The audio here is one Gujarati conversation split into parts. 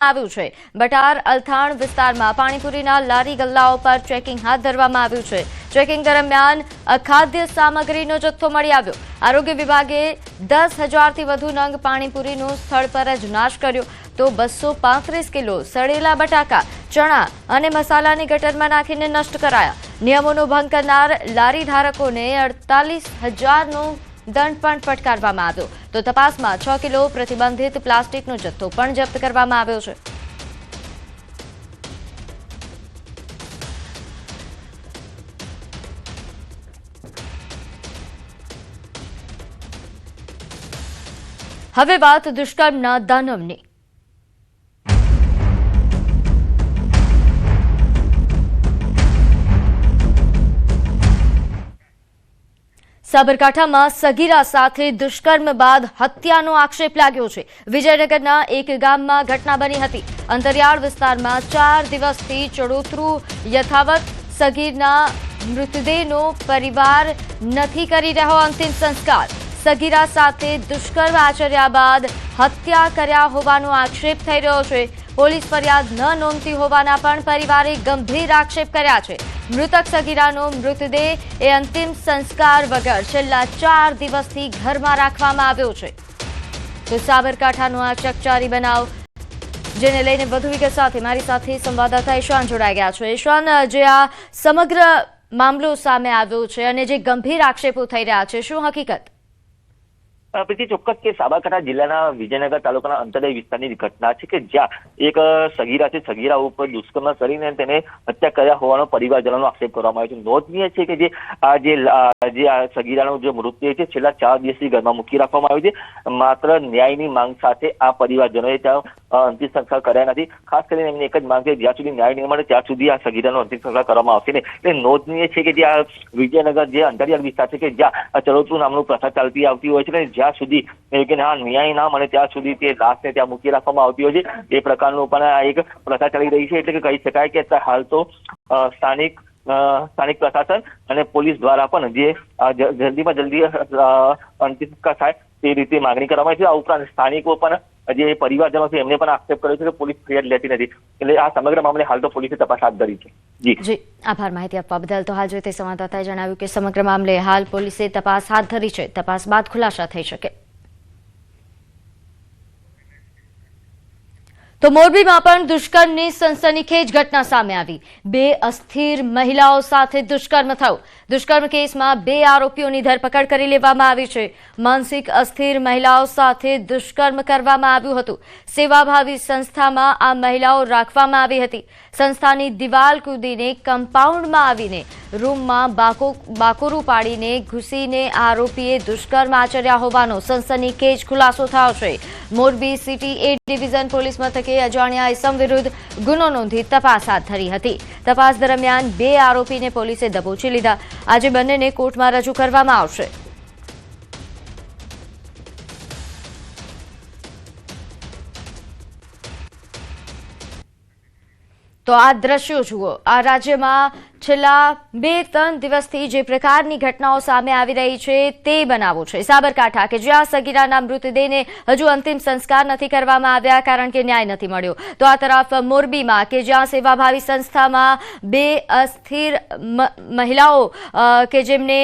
આવ્યું છે। બટાર અલથાણ વિસ્તારમાં પાણીપુરીના લારી ગલ્લાઓ પર ચેકિંગ હાથ ધરવામાં આવ્યું છે। ચેકિંગ દરમિયાન અખાદ્ય સામગ્રીનો જથ્થો મળી આવ્યો। આરોગ્ય વિભાગે 10,000થી વધુ નંગ પાણીપુરીનો સ્થળ પર જ નાશ કર્યો તો 235 કિલો સડેલા બટાકા, ચણા અને મસાલાની ગટરમાં નાખીને નષ્ટ કરાયા। નિયમોનો ભંગ કરનાર લારી ધારકોને 48,000નો દંડ પણ ફટકારવામાં આવ્યો તો તપાસમાં 6 કિલો પ્રતિબંધિત પ્લાસ્ટિકનો જથ્થો પણ જપ્ત કરવામાં આવ્યો છે। હવે વાત દુષ્કર્મના દાનવની। સાબરકાંઠામાં સગીરા સાથે દુષ્કર્મ બાદ હત્યાનો આક્ષેપ લાગ્યો છે। વિજયનગરના એક ગામમાં ઘટના બની હતી। અંતરિયાળ વિસ્તારમાં 4 દિવસથી ચડોતરું યથાવત। સગીરના મૃતદેહનો પરિવાર નથી કરી રહ્યો અંતિમ સંસ્કાર। સગીરા સાથે દુષ્કર્મ આચર્યા બાદ હત્યા કર્યા હોવાનો આક્ષેપ થઈ રહ્યો છે। પોલીસ ફરિયાદ ન નોંધતી હોવાના પણ પરિવારે ગંભીર આક્ષેપ કર્યા છે। મૃતક સગીરાનો મૃતદેહ એ અંતિમ સંસ્કાર વગર છેલ્લા 4 દિવસથી ઘરમાં રાખવામાં આવ્યો છે। તો સાબરકાંઠાનો આ ચકચારી બનાવ, જેને લઈને વધુ વિગત સાથે મારી સાથે સંવાદદાતા ઈશાન જોડાઈ ગયા છે। ઈશાન, જે આ સમગ્ર મામલો સામે આવ્યો છે અને જે ગંભીર આક્ષેપો થઈ રહ્યા છે, શું હકીકત? પ્રીતિ, ચોક્કસ કે સાબરકાંઠા જિલ્લાના વિજયનગર તાલુકાના અંતરિયાળ વિસ્તારની ઘટના છે કે જ્યાં એક સગીરા છે, સગીરા ઉપર દુષ્કર્મ કરીને તેને હત્યા કર્યા હોવાનો પરિવારજનોનો આક્ષેપ કરવામાં આવ્યો છે। નોંધનીય છે કે જે આ સગીરાનો જે મૃતદેહ છે છેલ્લા 4 દિવસથી ઘરમાં મૂકી રાખવામાં આવ્યો છે। માત્ર ન્યાયની માંગ સાથે આ પરિવારજનોએ ત્યાં અંતિમ સંસ્કાર કર્યા નથી। ખાસ કરીને એમની એક જ માંગ છે, જ્યાં સુધી ન્યાય નહીં મળે ત્યાં સુધી આ સગીરાનો અંતિમ સંસ્કાર કરવામાં આવશે નહીં। એટલે નોંધનીય છે કે જે આ વિજયનગર જે અંતરિયાળ વિસ્તાર છે કે જ્યાં ચડોતરું નામનું પ્રથા ચાલતી આવતી હોય છે, જ્યાં સુધી ન્યાય ના મળે ત્યાં સુધી તે લાશને ત્યાં મૂકી રાખવામાં આવતી હોય છે। એ પ્રકારનું પણ આ એક પ્રથા ચાલી રહી છે। એટલે કે કહી શકાય કે હાલ તો સ્થાનિક પ્રશાસન અને પોલીસ દ્વારા પણ જે જલ્દીમાં જલ્દી અંતિમ સંસ્કાર થાય તે રીતે માંગણી કરવામાં આવી છે। આ ઉપરાંત સ્થાનિકો પણ જે પરિવારજનો છે એમને પણ આક્ષેપ કર્યો છે કે પોલીસ ફરિયાદ લેતી નથી। એટલે આ સમગ્ર મામલે હાલ તો પોલીસે તપાસ હાથ ધરી છે। જી, આભાર માહિતી આપવા બદલ। તો હાલ જોઈતે સંવાદદાતાએ જણાવ્યું કે સમગ્ર મામલે હાલ પોલીસે તપાસ હાથ ધરી છે। તપાસ બાદ ખુલાસા થઈ શકે। તો મોરબીમાં પણ દુષ્કર્મની સનસનીખેજ ઘટના સામે આવી। 2 અસ્થિર મહિલાઓ સાથે દુષ્કર્મ થયું। દુષ્કર્મ કેસમાં 2 આરોપીઓની ધરપકડ કરી લેવામાં આવી છે। માનસિક અસ્થિર મહિલાઓ સાથે દુષ્કર્મ કરવામાં આવ્યું હતું। સેવાભાવી સંસ્થામાં આ મહિલાઓ રાખવામાં આવી હતી। સંસ્થાની દિવાલ કૂદીને કમ્પાઉન્ડમાં આવીને રૂમમાં બાકોરું પાડીને ઘૂસીને આરોપીએ દુષ્કર્મ આચર્યા હોવાનો સનસનીખેજ ખુલાસો થયો છે। મોરબી સિટી એ ડિવિઝન પોલીસ મથકે અજાણ્યા ઇસમ વિરુદ્ધ ગુનો નોંધી તપાસ હાથ ધરી હતી। તપાસ દરમિયાન 2 આરોપીને પોલીસે દબોચી લીધા। આજે બંનેને કોર્ટમાં રજૂ કરવામાં આવશે। તો આ દ્રશ્યો જુઓ। આ રાજ્યમાં છેલ્લા 2-3 દિવસથી જે પ્રકારની ઘટનાઓ સામે આવી રહી છે તે બનાવો છે। સાબરકાંઠા કે જ્યાં સગીરાના મૃતદેહને હજુ અંતિમ સંસ્કાર નથી કરવામાં આવ્યા કારણ કે ન્યાય નથી મળ્યો, તો આ તરફ મોરબીમાં કે જ્યાં સેવાભાવી સંસ્થામાં 2 અસ્થિર મહિલાઓ કે જેમને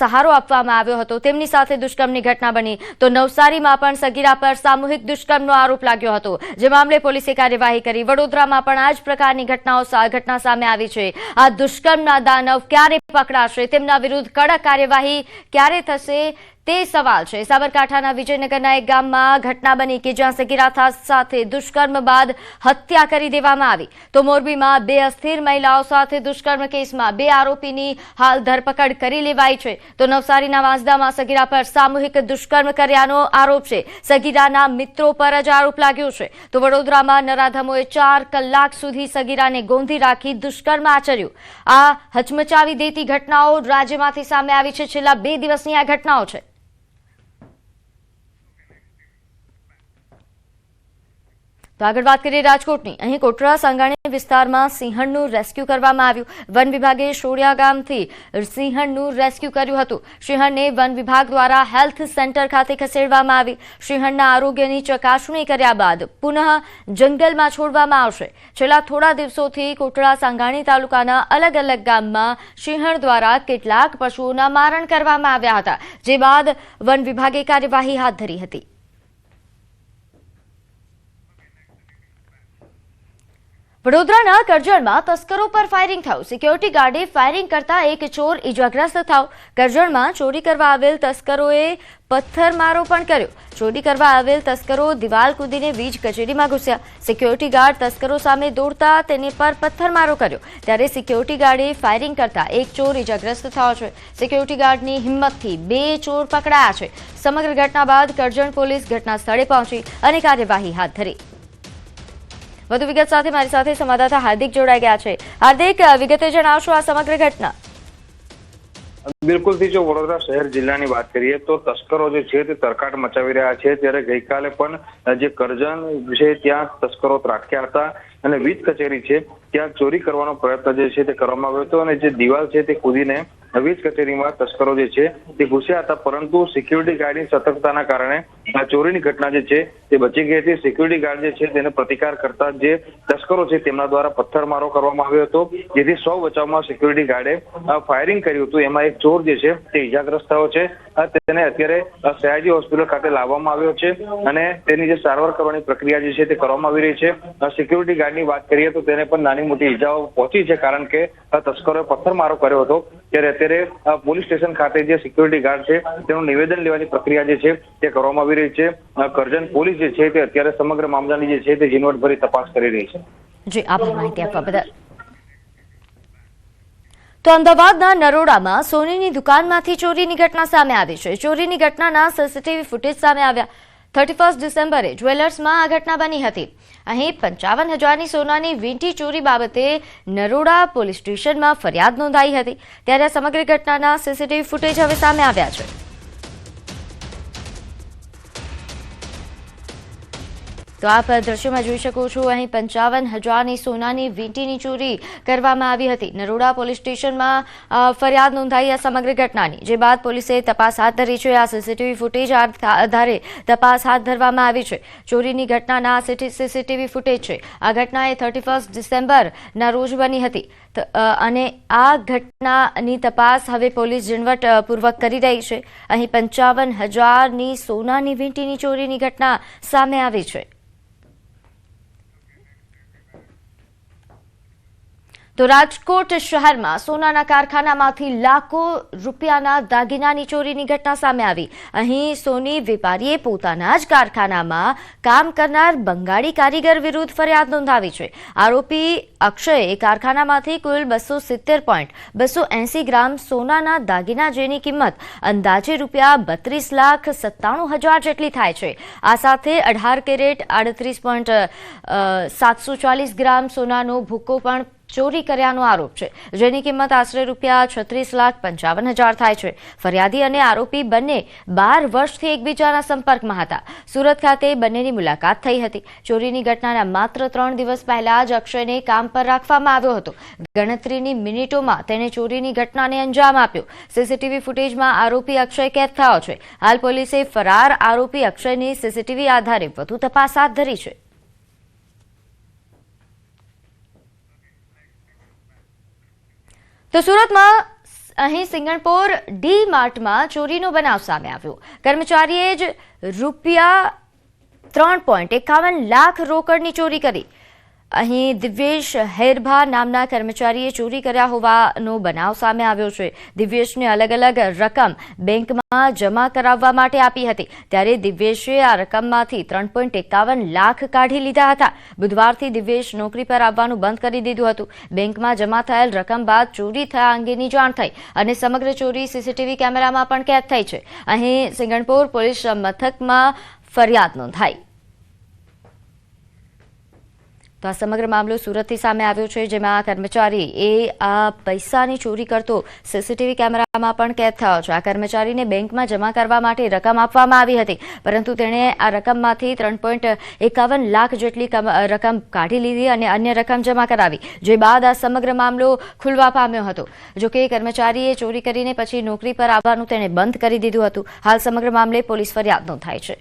સહારો આપવામાં આવ્યો હતો તેમની સાથે દુષ્કર્મની ઘટના બની, તો નવસારીમાં પણ સગીરા પર સામૂહિક દુષ્કર્મનો આરોપ લાગ્યો હતો, જે મામલે પોલીસે કાર્યવાહી કરી। વડોદરામાં પણ આ જ પ્રકારની ઘટના સામે આવી છે। આ દુષ્કર્મના દાનવ ક્યારે પકડાશે, તેમના વિરુદ્ધ કડક કાર્યવાહી ક્યારે થશે તે સવાલ છે। સાબરકાંઠાના વિજયનગરના એક ગામમાં ઘટના બની કે જ્યાં સગીરા સાથે દુષ્કર્મ બાદ હત્યા કરી દેવામાં આવી। તો મોરબીમાં 2 અસ્થિર મહિલાઓ સાથે દુષ્કર્મ કેસમાં 2 આરોપીની હાલ ધરપકડ કરી લેવાઈ છે। તો નવસારીના વાંસદામાં સગીરા પર સામૂહિક દુષ્કર્મ કર્યાનો આરોપ છે। સગીરાના મિત્રો પર જ આરોપ લાગ્યો છે। તો વડોદરામાં નરાધમોએ 4 કલાક સુધી સગીરાને ગોંધી રાખી દુષ્કર્મ આચર્યું। આ હચમચાવી દેતી ઘટનાઓ રાજ્યમાંથી સામે આવી છે। છેલ્લા 2 દિવસની આ ઘટનાઓ છે। તો આગળ વાત કરીએ રાજકોટની. અહીં કોટડા સાંગાણી વિસ્તારમાં સિંહણનું રેસ્ક્યુ કરવામાં આવ્યું. વન વિભાગે શોડિયા ગામથી સિંહણનું રેસ્ક્યુ કર્યું હતું. સિંહણને વન વિભાગ દ્વારા હેલ્થ સેન્ટર ખાતે ખસેડવામાં આવી. સિંહણના આરોગ્યની ચકાસણી કર્યા બાદ પુનઃ જંગલમાં છોડવામાં આવશે. છેલ્લા થોડા દિવસોથી કોટડા સાંગાણી તાલુકાના અલગ અલગ ગામમાં સિંહણ દ્વારા કેટલાક પશુઓના મારણ કરવામાં આવ્યા હતા, જે બાદ વન વિભાગે કાર્યવાહી હાથ ધરી હતી. વડોદરાના કરજણમાં તસ્કરો પર ફાયરિંગ થયું. સિક્યોરિટી ગાર્ડે ફાયરિંગ કરતા એક ચોર ઇજાગ્રસ્ત થયો. કરજણમાં ચોરી કરવા આવેલ તસ્કરોએ પથ્થરમારો પણ કર્યો. ચોરી કરવા આવેલ તસ્કરો દિવાલ કૂદીને વીજ કચેરીમાં ઘૂસ્યા. સિક્યોરિટી ગાર્ડ તસ્કરો સામે દોડતા તેની પર પથ્થરમારો કર્યો, ત્યારે સિક્યોરિટી ગાર્ડે ફાયરિંગ કરતા એક ચોર ઇજાગ્રસ્ત થયો છે. સિક્યોરિટી ગાર્ડની હિંમતથી 2 ચોર પકડાયા છે. સમગ્ર ઘટના બાદ કરજણ પોલીસ ઘટના સ્થળે પહોંચી અને કાર્યવાહી હાથ ધરી. વધુ વિગત સાથે મારી સાથે સંવાદદાતા હાર્દિક જોડાઈ ગયા છે. હાર્દિક, વિગતે જણાવશો આ સમગ્ર ઘટના? બિલકુલ, જો વડોદરા શહેર જિલ્લાની વાત કરીએ તો તસ્કરો જે છે તે તરકાટ મચાવી રહ્યા છે. ત્યારે ગઈકાલે પણ જે કરજણ છે ત્યાં તસ્કરો ત્રાટક્યા હતા અને વીજ કચેરી છે ત્યાં ચોરી કરવાનો પ્રયત્ન જે છે તે કરવામાં આવ્યો હતો અને જે દિવાલ છે તે કૂદીને વીજ કચેરીમાં તસ્કરો જે છે તે ઘૂસ્યા હતા. પરંતુ સિક્યુરિટી ગાર્ડની સતર્કતાના કારણે આ ચોરીની ઘટના જે છે તે બચી ગઈ હતી. સિક્યુરિટી ગાર્ડ જે છે તેને પ્રતિકાર કરતા જે તસ્કરો છે તેમના દ્વારા પથ્થરમારો કરવામાં આવ્યો હતો, જેથી સૌ બચાવમાં સિક્યુરિટી ગાર્ડે ફાયરિંગ કર્યું હતું. એમાં એક ચોર જે છે તે ઇજાગ્રસ્ત થયો છે. તેને અત્યારે સયાજી હોસ્પિટલ ખાતે લાવવામાં આવ્યો છે અને તેની જે સારવાર કરવાની પ્રક્રિયા જે છે તે કરવામાં આવી રહી છે. સિક્યુરિટી ગાર્ડની વાત કરીએ તો તેને પણ નાની મોટી ઈજાઓ પહોંચી છે, કારણ કે તસ્કરોએ પથ્થરમારો કર્યો હતો. ત્યારે અત્યારે પોલીસ સ્ટેશન ખાતે જે સિક્યુરિટી ગાર્ડ છે તેનું નિવેદન લેવાની પ્રક્રિયા જે છે તે કરવામાં આવી રહી છે. કરજણ પોલીસ જે છે તે અત્યારે સમગ્ર મામલાની જે છે તે ઝીણવટભરી તપાસ કરી રહી છે. જી, આભાર માહિતી આપવા બદલ. તો અમદાવાદના નરોડામાં સોનીની દુકાનમાંથી ચોરીની ઘટના સામે આવી છે. ચોરીની ઘટનાના સીસીટીવી ફૂટેજ સામે આવ્યા. 31 ડિસેમ્બરે જ્વેલર્સમાં આ ઘટના બની હતી. અહીં 55,000ની સોનાની વીંટી ચોરી બાબતે નરોડા પોલીસ સ્ટેશનમાં ફરિયાદ નોંધાઈ હતી. ત્યારે આ સમગ્ર ઘટનાના સીસીટીવી ફૂટેજ હવે સામે આવ્યા છે. તો આપ દ્રશ્યોમાં જોઈ શકો છો, અહીં 55,000ની સોનાની વીંટીની ચોરી કરવામાં આવી હતી. નરોડા પોલીસ સ્ટેશનમાં ફરિયાદ નોંધાઈ આ સમગ્ર ઘટનાની, જે બાદ પોલીસે તપાસ હાથ ધરી છે. આ સીસીટીવી ફૂટેજ આધારે તપાસ હાથ ધરવામાં આવી છે. ચોરીની ઘટનાના સીસીટીવી ફૂટેજ છે. આ ઘટના એ 31 ડિસેમ્બરના રોજ બની હતી અને આ ઘટનાની તપાસ હવે પોલીસ ઝીણવટપૂર્વક કરી રહી છે. અહીં 55,000ની સોનાની વીંટીની ચોરીની ઘટના સામે આવી છે. તો રાજકોટ શહેરમાં સોનાના કારખાનામાંથી લાખો રૂપિયાના દાગીનાની ચોરીની ઘટના સામે આવી. અહીં સોની વેપારીએ પોતાના જ કારખાનામાં કામ કરનાર બંગાળી કારીગર વિરુદ્ધ ફરિયાદ નોંધાવી છે. આરોપી અક્ષયે કારખાનામાંથી કુલ 270.280 ગ્રામ સોનાના દાગીના, જેની કિંમત અંદાજે રૂપિયા 32,97,000 જેટલી થાય છે. આ સાથે 18 કેરેટ 38.740 ગ્રામ સોનાનો ભૂકો પણ ચોરી કર્યાનો આરોપ છે, જેની કિંમત આશરે રૂપિયા 36,55,000 થાય છે. ફરિયાદી અને આરોપી બંને 12 વર્ષથી એકબીજાના સંપર્કમાં હતા. સુરત ખાતે બંનેની મુલાકાત થઈ હતી. ચોરીની ઘટનાના માત્ર 3 દિવસ પહેલા જ અક્ષયને કામ પર રાખવામાં આવ્યો હતો. ગણતરીની મિનિટોમાં તેણે ચોરીની ઘટનાને અંજામ આપ્યો. સીસીટીવી ફૂટેજમાં આરોપી અક્ષય કેદ થયો છે. હાલ પોલીસે ફરાર આરોપી અક્ષયની સીસીટીવી આધારે વધુ તપાસ હાથ ધરી છે. તો સુરતમાં અહીં સિંગણપોર ડી માર્ટમાં ચોરીનો બનાવ સામે આવ્યો. કર્મચારીએ જ રૂપિયા 3.51 લાખ રોકડની ચોરી કરી. અહીં દિવ્યેશ હેરભા નામના કર્મચારીએ ચોરી કર્યા હોવાનો બનાવ સામે આવ્યો છે. દિવ્યેશને અલગ અલગ રકમ બેંકમાં જમા કરાવવા માટે આપી હતી. ત્યારે દિવ્યેશે આ રકમમાંથી 3.51 લાખ કાઢી લીધા હતા. બુધવારથી દિવ્યેશ નોકરી પર આવવાનું બંધ કરી દીધું હતું. બેંકમાં જમા થયેલ રકમ બાદ ચોરી થયા અંગેની જાણ થઈ અને સમગ્ર ચોરી સીસીટીવી કેમેરામાં પણ કેદ થઈ છે. અહીં સિંગણપોર પોલીસ મથકમાં ફરિયાદ નોંધાઈ. તો આ સમગ્ર મામલો સુરતથી સામે આવ્યો છે, જેમાં કર્મચારી આ પૈસાની ચોરી કરતો સીસીટીવી કેમેરામાં પણ કેદ થયો છે. આ કર્મચારીને બેંકમાં જમા કરવા માટે રકમ આપવામાં આવી હતી, પરંતુ તેણે આ રકમમાંથી 3.51 લાખ જેટલી રકમ કાઢી લીધી અને અન્ય રકમ જમા કરાવી, જે બાદ આ સમગ્ર મામલો ખુલવા પામ્યો હતો. જોકે કર્મચારીએ ચોરી કરીને પછી નોકરી પર આવવાનું તેણે બંધ કરી દીધું હતું. હાલ સમગ્ર મામલે પોલીસ ફરિયાદ નોંધાઈ છે.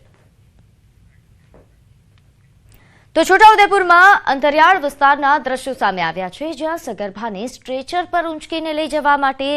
તો છોટાઉદેપુરમાં અંતરિયાળ વિસ્તારના દ્રશ્યો સામે આવ્યા છે, જ્યાં સગર્ભાને સ્ટ્રેચર પર ઊંચકીને લઈ જવા માટે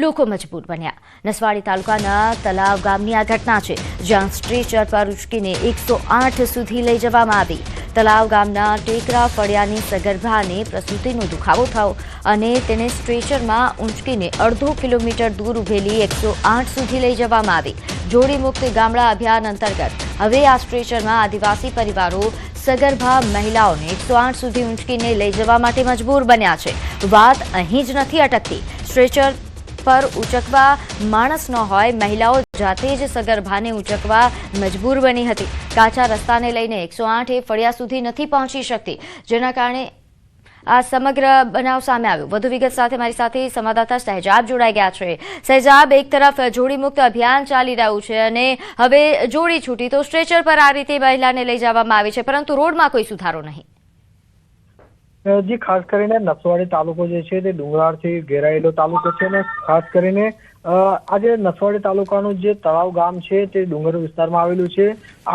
લોકો મજબૂર બન્યા. નસવાડી તાલુકાના તલાવ ગામની આ ઘટના છે, જ્યાં સ્ટ્રેચર પર ઊંચકીને 108 સુધી લઈ જવામાં આવી. તલાવ ગામના ટેકરા ફળિયાની સગર્ભાને પ્રસૂતિનો દુખાવો થયો અને તેને સ્ટ્રેચરમાં ઊંચકીને અડધો કિલોમીટર દૂર ઉભેલી 108 સુધી લઈ જવામાં આવી. જોડી મુક્ત ગામડા અભિયાન અંતર્ગત હવે આ સ્ટ્રેચરમાં આદિવાસી પરિવારો સગર્ભા મહિલાઓને 108 સુધી ઊંચકીને લઈ જવા માટે મજબૂર બન્યા છે. વાત અહીં જ નથી અટકતી. સ્ટ્રેચર પર ઊંચકવા માણસ ન હોય, મહિલાઓ જાતે જ સગર્ભાને ઊંચકવા મજબૂર બની હતી. કાચા રસ્તાને લઈને 108 ફળિયા સુધી નથી પહોંચી શકતી, જેના કારણે આ સમગ્ર બનાવ સામે આવ્યો. વધુ વિગત સાથે મારી સાથે સંવાદદાતા સહેજાબ જોડાઈ ગયા છે. સહેજાબ, એક તરફ જોડી મુક્ત અભિયાન ચાલી રહ્યું છે અને હવે જોડી છૂટી તો સ્ટ્રેચર પર આ રીતે મહિલાને લઈ જવામાં આવી છે, પરંતુ રોડમાં કોઈ સુધારો નહીં. જી, ખાસ કરીને નસવાડી તાલુકો જે છે તે ડુંગરાળથી ઘેરાયેલો તાલુકો છે અને ખાસ કરીને આજે નસવાડી તાલુકાનું જે તળાવ ગામ છે તે ડુંગર વિસ્તારમાં આવેલું છે.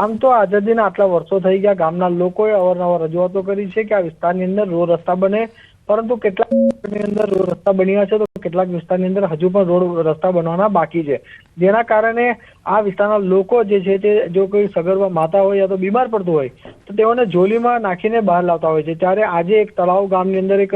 આમ તો આઝાદીના આટલા વર્ષો થઈ ગયા, ગામના લોકોએ અવારનવાર રજૂઆતો કરી છે કે આ વિસ્તારની અંદર રોડ રસ્તા બને, પરંતુ કેટલાક વિસ્તારની અંદર રોડ રસ્તા બન્યા છે તો કેટલાક વિસ્તારની અંદર હજુ પણ રોડ રસ્તા બનવાના બાકી છે, જેના કારણે આ વિસ્તારના લોકો જે છે તે જો કોઈ સગર્ભા માતા હોય યા તો બીમાર પડતું હોય તો તેઓને જોલીમાં નાખીને બહાર લાવતા હોય છે. ત્યારે આજે એક તળાવ ગામની અંદર એક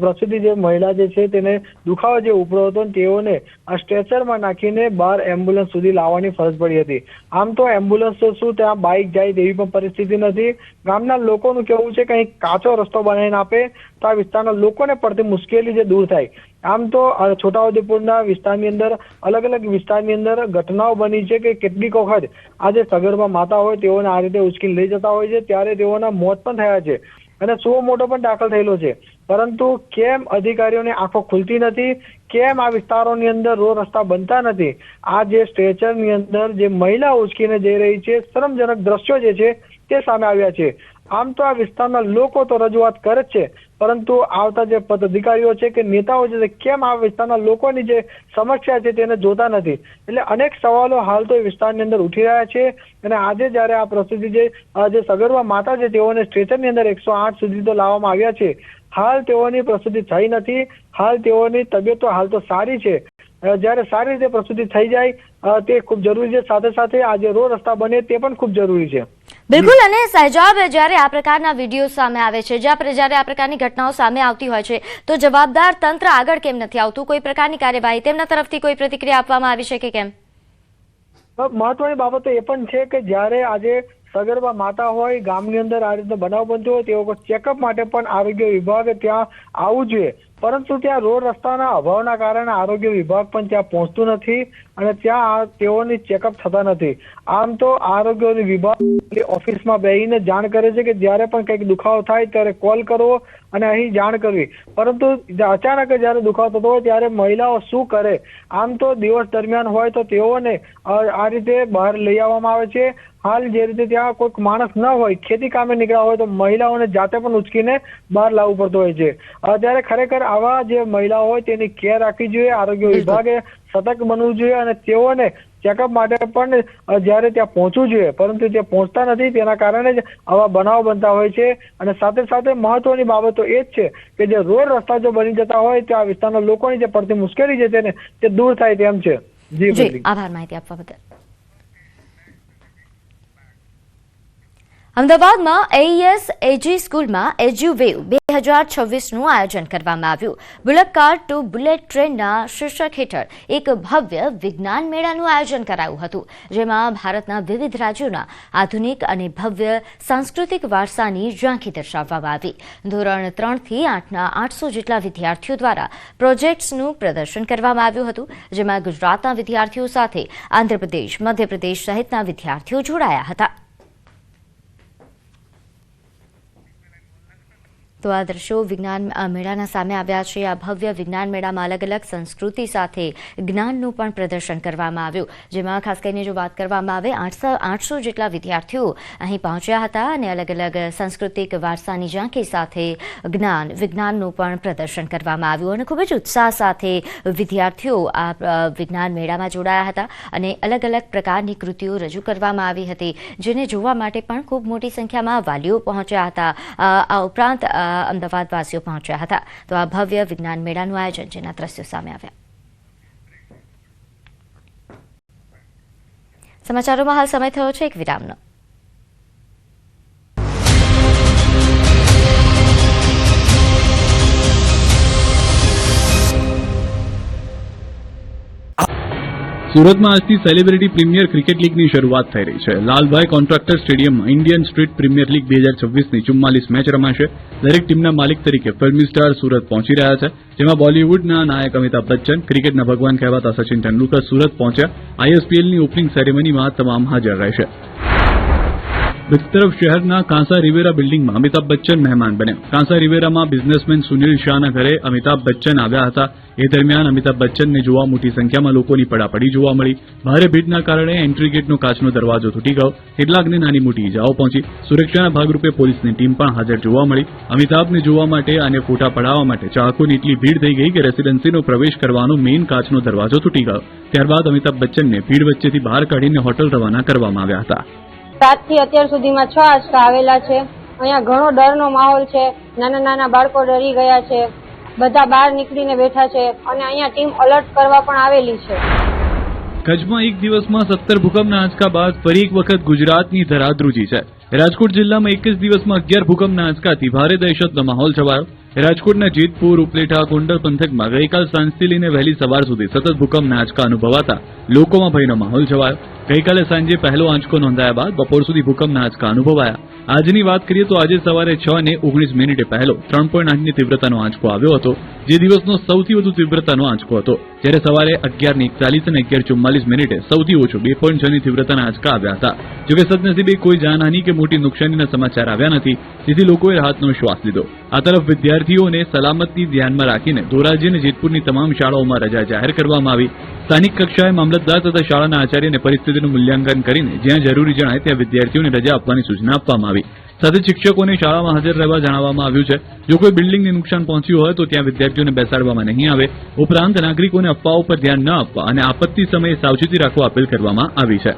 પ્રસૂતિ જે મહિલા જે છે તેને દુખાવો જે ઉપડ્યો હતો, તેઓને આ સ્ટ્રેચરમાં નાખીને બહાર એમ્બ્યુલન્સ સુધી લાવવાની ફરજ પડી હતી. આમ તો એમ્બ્યુલન્સ તો શું, ત્યાં બાઇક જાય તેવી પણ પરિસ્થિતિ નથી. ગામના લોકોનું કહેવું છે કે અહીં કાચો રસ્તો બનાવીને આપે તો આ વિસ્તારના લોકોને પડતી મુશ્કેલી જે દૂર થાય. આમ તો છોટાઉદેપુરના વિસ્તારની અંદર અલગ અલગ વિસ્તારની અંદર ઘટનાઓ બની છે કે કેટલીક વખત આ જે સગર્ભા માતા હોય તેઓને આ રીતે ઉચકીને લઈ જતા હોય છે, ત્યારે તેઓના મોત પણ થયા છે અને 100 મોટો પણ દાખલ થયેલો છે. પરંતુ કેમ અધિકારીઓની આંખો ખુલતી નથી? કેમ આ વિસ્તારોની અંદર રોડ રસ્તા બનતા નથી? આ જે સ્ટ્રેચરની અંદર જે મહિલા ઉચકીને જઈ રહી છે, શરમજનક દ્રશ્યો જે છે તે સામે આવ્યા છે. આમ તો આ વિસ્તારના લોકો તો રજૂઆત કરે જ છે, પરંતુ આવતા જે પદાધિકારીઓ છે કે નેતાઓ છે કેમ આ વિસ્તારના લોકોની જે સમસ્યા છે તેને જોતા નથી? એટલે અનેક સવાલો હાલ તો એ વિસ્તારની અંદર ઉઠી રહ્યા છે. અને આજે જ્યારે આ પ્રસૂતિ જે સગર્ભા માતા છે તેઓને સ્ટ્રેચરની અંદર 108 સુધી તો લાવવામાં આવ્યા છે. હાલ તેઓની પ્રસૂતિ થઈ નથી. હાલ તેઓની તબિયત તો હાલ તો સારી છે. જ્યારે સારી રીતે પ્રસૂતિ થઈ જાય તે ખૂબ જરૂરી છે, સાથે સાથે આ જે રોડ રસ્તા બને તે પણ ખૂબ જરૂરી છે. બિલકુલ. અને સહેજાબ, જ્યારે આ પ્રકારના વિડીયો સામે આવે છે, જ્યારે આ પ્રકારની ઘટનાઓ સામે આવતી હોય છે, તો જવાબદાર તંત્ર આગળ કેમ નથી આવતું? કોઈ પ્રકારની કાર્યવાહી તેમના તરફથી કોઈ પ્રતિક્રિયા આપવામાં આવી છે કે કેમ? મહત્વની બાબત એ પણ છે કે જ્યારે આજે સગર્ભા માતા હોય, ગામની અંદર આ રીતે બનાવ બનતો હોય, તેઓ ચેકઅપ માટે પણ આરોગ્ય વિભાગ ત્યાં આવવું જોઈએ, પરંતુ ત્યાં રોડ રસ્તાના અભાવના કારણે આરોગ્ય વિભાગ પણ ત્યાં પહોંચતું નથી અને ત્યાં તેઓની ચેકઅપ થતા નથી. આમ તો આરોગ્ય વિભાગ ઓફિસમાં બેસીને જાણ કરે છે કે જ્યારે પણ કંઈક દુખાવો થાય ત્યારે કોલ કરવો અને અહીં જાણ કરવી, પરંતુ અચાનક જ્યારે દુખાવો થતો હોય ત્યારે મહિલાઓ શું કરે? આમ તો દિવસ દરમિયાન હોય તો તેઓને આ રીતે બહાર લઈ આવવામાં આવે છે. હાલ જે રીતે ત્યાં કોઈક માણસ ન હોય, ખેતી કામે નીકળ્યા હોય તો મહિલાઓને જાતે પણ ઉચકીને બહાર લાવવું પડતું હોય છે. ત્યારે ખરેખર આવા જે મહિલાઓ હોય તેની કેર રાખવી જોઈએ. આરોગ્ય વિભાગે સતર્ક બનવું જોઈએ અને તેઓને ચેકઅપ માટે પણ જ્યારે ત્યાં પહોંચવું જોઈએ, પરંતુ તે પહોંચતા નથી. તેના કારણે જ આવા બનાવો બનતા હોય છે. અને સાથે સાથે મહત્વની બાબત તો એ જ છે કે જે રોડ રસ્તા જો બની જતા હોય તો આ વિસ્તારના લોકોની જે પડતી મુશ્કેલી છે તેને તે દૂર થાય તેમ છે. જી, આભાર માહિતી આપવા બદલ. અમદાવાદમાં AES AG સ્કૂલમાં એજ્યુવેવ 2026નું આયોજન કરવામાં આવ્યું. બુલેટ કાર ટુ બુલેટ ટ્રેનના શીર્ષક હેઠળ એક ભવ્ય વિજ્ઞાન મેળાનું આયોજન કરાયું હતું, જેમાં ભારતના વિવિધ રાજ્યોના આધુનિક અને ભવ્ય સાંસ્કૃતિક વારસાની ઝાંખી દર્શાવવામાં આવી. ધોરણ 3 થી 8ના 800 જેટલા વિદ્યાર્થીઓ દ્વારા પ્રોજેક્ટ્સનું પ્રદર્શન કરવામાં આવ્યું હતું, જેમાં ગુજરાતના વિદ્યાર્થીઓ સાથે આંધ્રપ્રદેશ, મધ્યપ્રદેશ સહિતના વિદ્યાર્થીઓ જોડાયા હતા. તો આ દ્રશ્યો વિજ્ઞાન મેળાના સામે આવ્યા છે. આ ભવ્ય વિજ્ઞાન મેળામાં અલગ અલગ સંસ્કૃતિ સાથે જ્ઞાનનું પણ પ્રદર્શન કરવામાં આવ્યું, જેમાં ખાસ કરીને જો વાત કરવામાં આવે 800 જેટલા વિદ્યાર્થીઓ અહીં પહોંચ્યા હતા અને અલગ અલગ સાંસ્કૃતિક વારસાની ઝાંખી સાથે વિજ્ઞાનનું પણ પ્રદર્શન કરવામાં આવ્યું અને ખૂબ જ ઉત્સાહ સાથે વિદ્યાર્થીઓ આ વિજ્ઞાન મેળામાં જોડાયા હતા અને અલગ અલગ પ્રકારની કૃતિઓ રજૂ કરવામાં આવી હતી, જેને જોવા માટે પણ ખૂબ મોટી સંખ્યામાં વાલીઓ પહોંચ્યા હતા. આ ઉપરાંત અમદાવાદવાસીઓ પહોંચ્યા હતા. તો આ ભવ્ય વિજ્ઞાન મેળાનું આયોજન જેના દ્રશ્યો સામે આવ્યા. સમાચારોમાં હાલ સમય થયો છે એક વિરામનો. સુરતમાં આજથી સેલિબ્રિટી પ્રીમિયર ક્રિકેટ લીગની શરૂઆત થઈ રહી છે. લાલભાઈ કોન્ટ્રાક્ટર સ્ટેડિયમમાં ઇન્ડિયન સ્ટ્રીટ પ્રીમિયર લીગ 2026ની 44 મેચ રમાશે. દરેક ટીમના માલિક તરીકે ફિલ્મી સ્ટાર સુરત પહોંચી રહ્યા છે, જેમાં બોલિવૂડના નાયક અમિતાભ બચ્ચન, ક્રિકેટના ભગવાન કહેવાતા સચિન તેંડુલકર સુરત પહોંચ્યા. ISPLની ઓપનિંગ સેરેમનીમાં તમામ હાજર રહેશે. બીજી તરફ શહેરના કાંસા રિવેરા બિલ્ડિંગમાં અમિતાભ બચ્ચન મહેમાન બન્યા. કાંસા રિવેરામાં બિઝનેસમેન સુનિલ શાહના ઘરે અમિતાભ બચ્ચન આવ્યા હતા. એ દરમિયાન અમિતાભ બચ્ચનને જોવા મોટી સંખ્યામાં લોકોની પડાપડી જોવા મળી. ભારે ભીડના કારણે એન્ટ્રી ગેટનો કાચનો દરવાજો તૂટી ગયો. કેટલાકને નાની મોટી ઈજાઓ પહોંચી. સુરક્ષાના ભાગરૂપે પોલીસની ટીમ પણ હાજર જોવા મળી. અમિતાભને જોવા માટે અને ફોટા પડાવવા માટે ચાહકોની એટલી ભીડ થઈ ગઈ કે રેસીડેન્સીનો પ્રવેશ કરવાનો મેઇન કાચનો દરવાજો તૂટી ગયો. ત્યારબાદ અમિતાભ બચ્ચનને ભીડ વચ્ચેથી બહાર કાઢીને હોટલ રવાના કરવામાં આવ્યા હતા. 7 થી અત્યાર સુધીમાં 6 આંચકા આવેલા છે. અહીંયા ઘણો ડરનો માહોલ છે. નાના નાના બાળકો ડરી ગયા છે. બધા બહાર નીકળીને બેઠા છે અને અહીંયા ટીમ અલર્ટ કરવા પણ આવેલી છે. કચ્છમાં એક દિવસમાં 17 ભૂકંપના આંચકા બાદ ફરી એક વખત ગુજરાતની ધરા ધ્રુજી છે. રાજકોટ જિલ્લામાં એક જ દિવસમાં 11 ભૂકંપના આંચકાથી ભારે દહેશતનો માહોલ છવાયો. રાજકોટના જેતપુર, ઉપલેટા, ગોંડલ પંથકમાં ગઈકાલ સાંજથી લઈને વહેલી સવાર સુધી સતત ભૂકંપના આંચકા અનુભવાતા લોકોમાં ભયનો માહોલ છવાયો. ગઈકાલે સાંજે પહેલો આંચકો નોંધાયા બાદ બપોર સુધી ભૂકંપના આંચકા અનુભવાયા. આજની વાત કરીએ તો આજે સવારે 6:19 પહેલો 3.8ની તીવ્રતાનો આંચકો આવ્યો હતો, જે દિવસનો સૌથી વધુ તીવ્રતાનો આંચકો હતો. જ્યારે સવારે 11:41 અને 11:44 સૌથી ઓછો 2.6ની તીવ્રતાના આંચકા આવ્યા હતા. જોકે સદનસીબે કોઈ જાનહાનિ કે મોટી નુકસાનીના સમાચાર આવ્યા નથી, જેથી લોકોએ રાહતનો શ્વાસ લીધો. આ તરફ વિદ્યાર્થીઓને સલામતી ધ્યાનમાં રાખીને ધોરાજી અને જેતપુરની તમામ શાળાઓમાં રજા જાહેર કરવામાં આવી. સ્થાનિક કક્ષાએ મામલતદાર તથા શાળાના આચાર્યને પરિસ્થિતિનું મૂલ્યાંકન કરીને જ્યાં જરૂરી જણાય ત્યાં વિદ્યાર્થીઓને રજા આપવાની સૂચના આપવામાં આવી. સાથે શિક્ષકોને શાળામાં હાજર રહેવા જણાવવામાં આવ્યું છે. જો કોઈ બિલ્ડિંગને નુકસાન પહોંચ્યું હોય તો ત્યાં વિદ્યાર્થીઓને બેસાડવામાં નહીં આવે. ઉપરાંત નાગરિકોને અફવાઓ પર ધ્યાન ન આપવા અને આપત્તિ સમયે સાવચેતી રાખવા અપીલ કરવામાં આવી છે.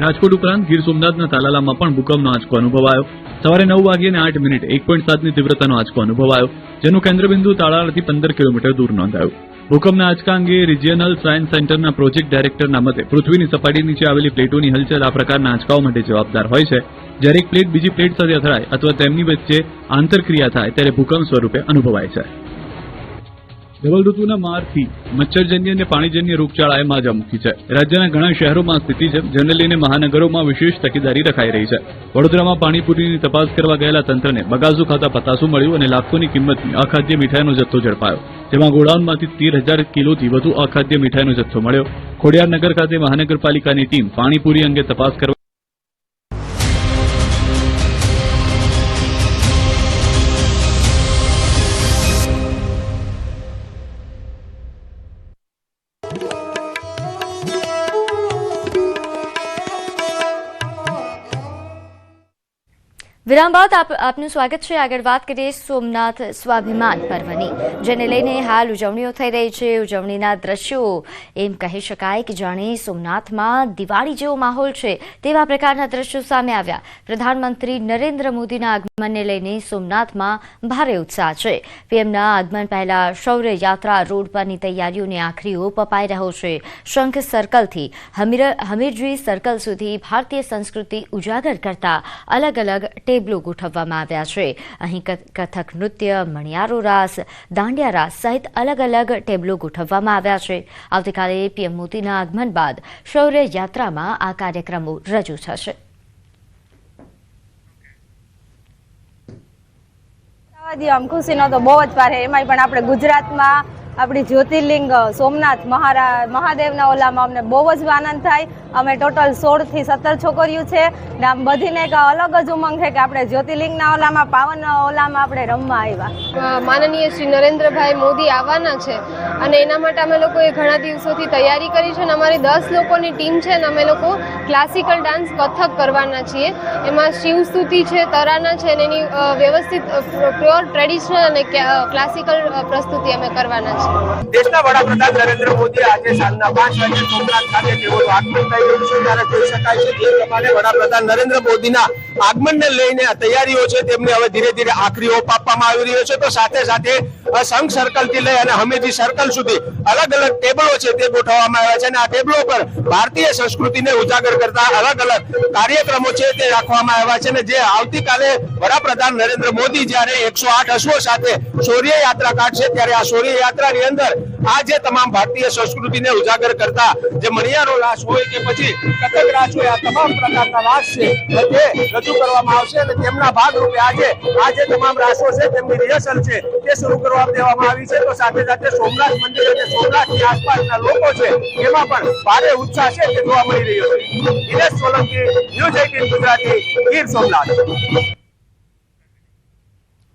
રાજકોટ ઉપરાંત ગીર સોમનાથના તાલાલામાં પણ ભૂકંપનો આંચકો અનુભવાયો. સવારે 9:08 1.7ની તીવ્રતાનો આંચકો અનુભવાયો, જેનું કેન્દ્રબિંદુ તાલાલાથી 15 કિલોમીટર દૂર નોંધાયું. ભૂકંપના આંચકા અંગે રિજિયનલ સાયન્સ સેન્ટરના પ્રોજેક્ટ ડાયરેક્ટરના મતે પૃથ્વીની સપાટી નીચે આવેલી પ્લેટોની હલચલ આ પ્રકારના આંચકાઓ માટે જવાબદાર હોય છે. જ્યારે એક પ્લેટ બીજી પ્લેટ સાથે અથડાય અથવા તેમની વચ્ચે આંતરક્રિયા થાય ત્યારે ભૂકંપ સ્વરૂપે અનુભવાય છે. ડબલ ઋતુના મારથી મચ્છરજન્ય અને પાણીજન્ય રોગચાળાએ માજા મૂકી છે. રાજ્યના ઘણા શહેરોમાં સ્થિતિ છે, જેને લઈને મહાનગરોમાં વિશેષ તકેદારી રખાઈ રહી છે. વડોદરામાં પાણીપુરીની તપાસ કરવા ગયેલા તંત્રને બગાસુ ખાતા પતાસું મળ્યું અને લાખોની કિંમતની અખાદ્ય મીઠાઈનો જથ્થો ઝડપાયો. જેમાં ગોડાઉનમાંથી 13,000 કિલોથી વધુ અખાદ્ય મીઠાઈનો જથ્થો મળ્યો. ખોડિયારનગર ખાતે મહાનગરપાલિકાની ટીમ પાણીપુરી અંગે તપાસ કરવા વિરામ બાદ આપનું સ્વાગત છે. આગળ વાત કરીએ સોમનાથ સ્વાભિમાન પર્વની, જેને લઈને હાલ ઉજવણીઓ થઈ રહી છે. ઉજવણીના દ્રશ્યો એમ કહી શકાય કે જાણે સોમનાથમાં દિવાળી જેવો માહોલ છે તેવા પ્રકારના દ્રશ્યો સામે આવ્યા. પ્રધાનમંત્રી નરેન્દ્ર મોદીના આગમનને લઈને સોમનાથમાં ભારે ઉત્સાહ છે. પીએમના આગમન પહેલા શૌર્ય યાત્રા રોડ પરની તૈયારીઓને આખરી ઓપ અપાઈ રહ્યો છે. શંખ સર્કલથી હમીરજી સર્કલ સુધી ભારતીય સંસ્કૃતિ ઉજાગર કરતા અલગ અલગ ટેબલો ગોઠવવામાં આવ્યા છે. અહીં કથક નૃત્ય, મણિયારો રાસ, દાંડિયા રાસ સહિત અલગ અલગ ટેબલો ગોઠવવામાં આવ્યા છે. આવતીકાલે પીએમ મોદીના આગમન બાદ શૌર્ય યાત્રામાં આ કાર્યક્રમો રજૂ થશે. આમ ખુશીનો તો બહુ જ પાર છે. એમાંય પણ આપણે ગુજરાતમાં આપણી જ્યોતિર્લિંગ સોમનાથ મહાદેવના ઓલામાં અમને બહુ જ આનંદ થાય અમે ટોટલ 16 થી 17 છોકરીઓ છે ને આમ બધીને એક અલગ જ ઉમંગ છે કે આપણે જ્યોતિર્લિંગના ઓલામાં પાવન ઓલામાં આપણે રમવા આવ્યા. માનનીય શ્રી નરેન્દ્રભાઈ મોદી આવવાના છે અને એના માટે અમે લોકોએ ઘણા દિવસોથી તૈયારી કરી છે અને અમારી 10 લોકોની ટીમ છે અને અમે લોકો ક્લાસિકલ ડાન્સ કથક કરવાના છીએ. એમાં શિવસ્તુતિ છે, તરાના છે અને એની વ્યવસ્થિત પ્યોર ટ્રેડિશનલ અને ક્લાસિકલ પ્રસ્તુતિ અમે કરવાના છીએ. દેશના વડાપ્રધાન નરેન્દ્ર મોદી આજે સાંજના 5 વાગે સોમનાથ ખાતે તેઓનું આગમન થઈ રહ્યું છે. ત્યારે જોઈ શકાય છે જે પ્રમાણે વડાપ્રધાન નરેન્દ્ર મોદીના આગમનને લઈને તૈયારીઓ છે તેમને હવે ધીરે ધીરે આખરી ઓપ આપવામાં આવી રહ્યો છે. તો સાથે સાથે સંઘ સર્કલ થી લઈ અને હમીરજી સર્કલ સુધી અલગ અલગ ટેબલો છે તે ગોઠવવામાં આવ્યા છે અને આ ટેબલો પર ભારતીય સંસ્કૃતિને ઉજાગર કરતા અલગ અલગ કાર્યક્રમો છે તે રાખવામાં આવ્યા છે અને જે આવતીકાલે વડાપ્રધાન નરેન્દ્ર મોદી જ્યારે 108 અશ્વો સાથે શૌર્ય યાત્રા કાઢશે ત્યારે આ શૌર્ય યાત્રાની અંદર આ જે તમામ ભારતીય સંસ્કૃતિને ઉજાગર કરતા જે મણિયારો રાસ હોય કે પછી કથક રાસ હોય આ તમામ પ્રકારના રાસ છે તે રજૂ કરવામાં આવશે અને તેમના ભાગરૂપે આજે આ જે તમામ રાસો છે તેમની રિહર્સલ છે તે શરૂ કરવા દેવામાં આવી છે. તો સાથે સાથે સોમનાથ મંદિર અને સોમનાથની આસપાસના લોકો છે એમાં પણ ભારે ઉત્સાહ છે તે જોવા મળી રહ્યો છે. દિનેશ સોલંકી, ન્યૂઝ 18 ગુજરાતી, ગીર સોમનાથ.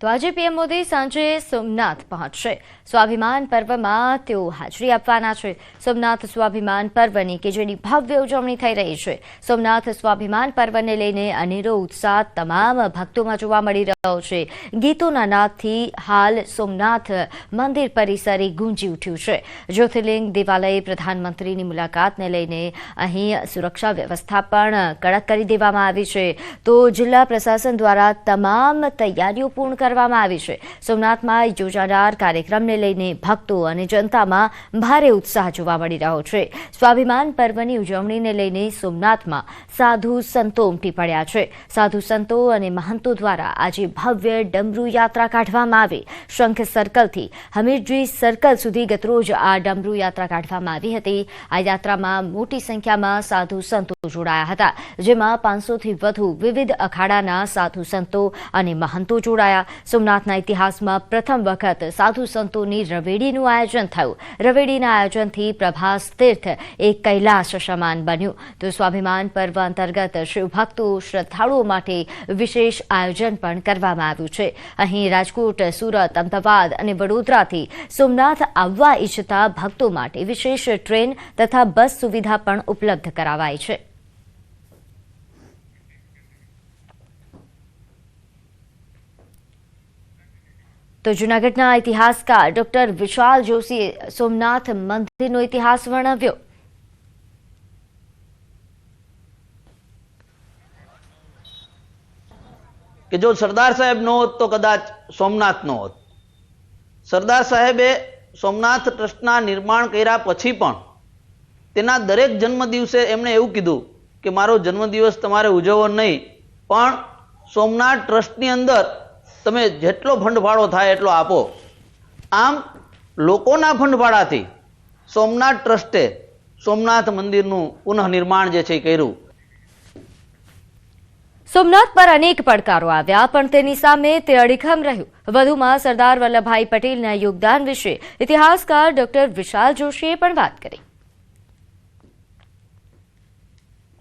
તો આજે પીએમ મોદી સાંજે સોમનાથ પહોંચશે. સ્વાભિમાન પર્વમાં તેઓ હાજરી આપવાના છે. સોમનાથ સ્વાભિમાન પર્વની કે જેની ભવ્ય ઉજવણી થઈ રહી છે. સોમનાથ સ્વાભિમાન પર્વને લઈને અનેરો ઉત્સાહ તમામ ભક્તોમાં જોવા મળી રહ્યો છે. ગીતોના નાદથી હાલ સોમનાથ મંદિર પરિસરે ગુંજી ઉઠ્યું છે. જ્યોતિર્લિંગ દેવાલય પ્રધાનમંત્રીની મુલાકાતને લઈને અહીં સુરક્ષા વ્યવસ્થા પણ કડક કરી દેવામાં આવી છે. તો જિલ્લા પ્રશાસન દ્વારા તમામ તૈયારીઓ પૂર્ણ કરવામાં આવી છે. સોમનાથમાં યોજાનાર કાર્યક્રમને લઈને ભક્તો અને જનતામાં ભારે ઉત્સાહ જોવા મળી રહ્યો છે. સ્વાભિમાન પર્વની ઉજવણીને લઈને સોમનાથમાં સાધુ સંતો ઉમટી પડ્યા છે. સાધુ સંતો અને મહંતો દ્વારા આજે ભવ્ય ડમરૂ યાત્રા કાઢવામાં આવી. શંખ સર્કલથી હમીરજી સર્કલ સુધી ગતરોજ આ ડમરૂ યાત્રા કાઢવામાં આવી હતી. આ યાત્રામાં મોટી સંખ્યામાં સાધુ સંતો જોડાયા હતા, જેમાં 500થી વધુ વિવિધ અખાડાના સાધુ સંતો અને મહંતો જોડાયા. સોમનાથના ઇતિહાસમાં પ્રથમ વખત સાધુ સંતોની રવેડીનું આયોજન થયું. રવેડીના આયોજનથી પ્રભાસ તીર્થ એક કૈલાસ સમાન બન્યું. તો સ્વાભિમાન પર્વ અંતર્ગત શિવભક્તો શ્રદ્ધાળુઓ માટે વિશેષ આયોજન પણ કરવામાં આવ્યું છે. અહીં રાજકોટ, સુરત, અમદાવાદ અને વડોદરાથી સોમનાથ આવવા ઈચ્છતા ભક્તો માટે વિશેષ ટ્રેન તથા બસ સુવિધા પણ ઉપલબ્ધ કરાવાઈ છે. તો જૂનાગઢના ઇતિહાસકાર ડોક્ટર વિશાલ જોશીએ સોમનાથ મંદિરનો ઇતિહાસ વર્ણવ્યો. કે જો સરદાર સાહેબ નો હોત તો કદાચ સોમનાથ નો હોત. સરદાર સાહેબે સોમનાથ ટ્રસ્ટના નિર્માણ કર્યા પછી પણ તેના દરેક જન્મદિવસે એમણે એવું કીધું કે મારો જન્મદિવસ તમારે ઉજવવો નહીં, પણ સોમનાથ ટ્રસ્ટની અંદર તમે જેટલો ફંડફાળો થાય એટલો આપો. આમ લોકોના ફંડફાળાથી સોમનાથ ટ્રસ્ટે સોમનાથ મંદિરનું પુનઃનિર્માણ જે છે એ કર્યું. સોમનાથ પર અનેક પડકારો આવ્યા, પણ તેની સામે તે અડીખમ રહ્યું. વધુમાં સરદાર વલ્લભભાઈ પટેલના યોગદાન વિશે ઇતિહાસકાર ડોક્ટર વિશાલ જોશીએ પણ વાત કરી.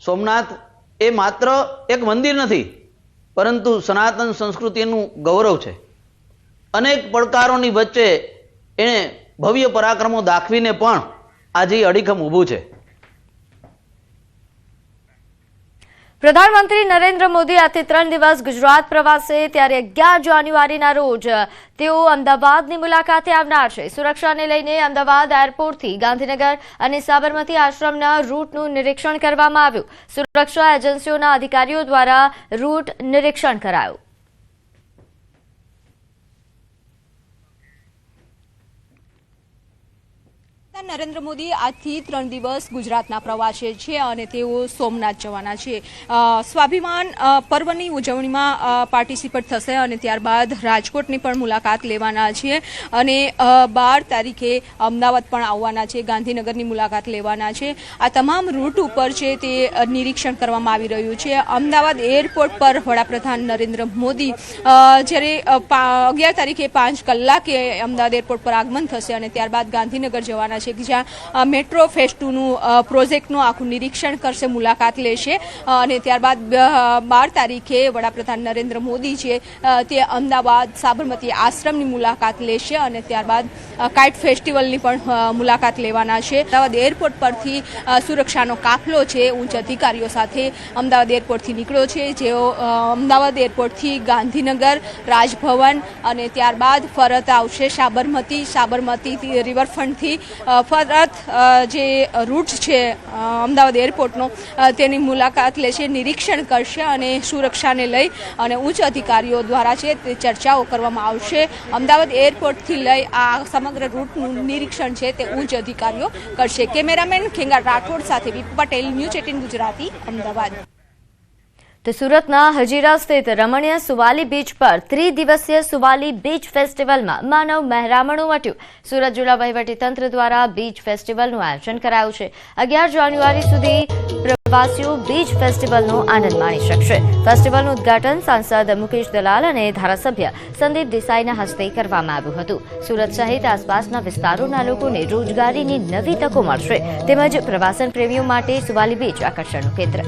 સોમનાથ એ માત્ર એક મંદિર નથી, પરંતુ સનાતન સંસ્કૃતિનું ગૌરવ છે. અનેક પડકારોની વચ્ચે એણે ભવ્ય પરાક્રમો દાખવીને પણ આજે અડીખમ ઊભું છે. પ્રધાનમંત્રી નરેન્દ્ર મોદી આજથી 3 દિવસ ગુજરાત પ્રવાસે, ત્યારે 11 જાન્યુઆરીના રોજ તેઓ અમદાવાદની મુલાકાતે આવનાર છે. સુરક્ષાને લઈને અમદાવાદ એરપોર્ટથી ગાંધીનગર અને સાબરમતી આશ્રમના રૂટનું નિરીક્ષણ કરવામાં આવ્યું. સુરક્ષા એજન્સીઓના અધિકારીઓ દ્વારા રૂટ નિરીક્ષણ કરાયું. નરેન્દ્ર મોદી આજથી 3 દિવસ ગુજરાતના પ્રવાસે છે અને તેઓ સોમનાથ જવાના છે. સ્વાભિમાન પર્વની ઉજવણીમાં પાર્ટિસિપેટ થશે અને ત્યારબાદ રાજકોટની પણ મુલાકાત લેવાના છે અને 12 તારીખે અમદાવાદ પણ આવવાના છે, ગાંધીનગરની મુલાકાત લેવાના છે. આ તમામ રૂટ ઉપર છે તે નિરીક્ષણ કરવામાં આવી રહ્યું છે. અમદાવાદ એરપોર્ટ પર વડાપ્રધાન નરેન્દ્ર મોદી જ્યારે 11 તારીખે 5 કલાકે અમદાવાદ એરપોર્ટ પર આગમન થશે અને ત્યારબાદ ગાંધીનગર જવાના છે. છે કે જ્યાં મેટ્રો ફેઝ 2નું પ્રોજેક્ટનું આખું નિરીક્ષણ કરશે, મુલાકાત લેશે અને ત્યારબાદ 12 તારીખે વડાપ્રધાન નરેન્દ્ર મોદી છે તે અમદાવાદ સાબરમતી આશ્રમની મુલાકાત લેશે અને ત્યારબાદ કાઇટ ફેસ્ટિવલની પણ મુલાકાત લેવાના છે. અમદાવાદ એરપોર્ટ પરથી સુરક્ષાનો કાફલો છે ઉચ્ચ અધિકારીઓ સાથે અમદાવાદ એરપોર્ટથી નીકળ્યો છે, જેઓ અમદાવાદ એરપોર્ટથી ગાંધીનગર, રાજભવન અને ત્યારબાદ ફરત આવશે સાબરમતી રિવરફ્રન્ટથી ફરત જે રૂટ છે અમદાવાદ એરપોર્ટનો તેની મુલાકાત લેશે, નિરીક્ષણ કરશે અને સુરક્ષાને લઈ અને ઉચ્ચ અધિકારીઓ દ્વારા છે તે ચર્ચાઓ કરવામાં આવશે. અમદાવાદ એરપોર્ટથી લઈ આ સમગ્ર રૂટનું નિરીક્ષણ છે તે ઉચ્ચ અધિકારીઓ કરશે. કેમેરામેન ખેંગાર રાઠોડ સાથે વી પટેલ, ન્યૂઝ 18 ગુજરાતી, અમદાવાદ. તો સુરતના હજીરા સ્થિત રમણીય સુવાલી બીચ પર ત્રિદિવસીય સુવાલી બીચ ફેસ્ટિવલમાં માનવ મહેરામણું મટ્યું. સુરત જિલ્લા વહીવટીતંત્ર દ્વારા બીચ ફેસ્ટિવલનું આયોજન કરાયું છે. 11 જાન્યુઆરી સુધી પ્રવાસીઓ બીચ ફેસ્ટિવલનો આનંદ માણી શકશે. ફેસ્ટિવલનું ઉદ્ઘાટન સાંસદ મુકેશ દલાલ અને ધારાસભ્ય સંદીપ દેસાઈના હસ્તે કરવામાં આવ્યું હતું. સુરત સહિત આસપાસના વિસ્તારોના લોકોને રોજગારીની નવી તકો મળશે તેમજ પ્રવાસન પ્રેમીઓ માટે સુવાલી બીચ આકર્ષણનું કેન્દ્ર.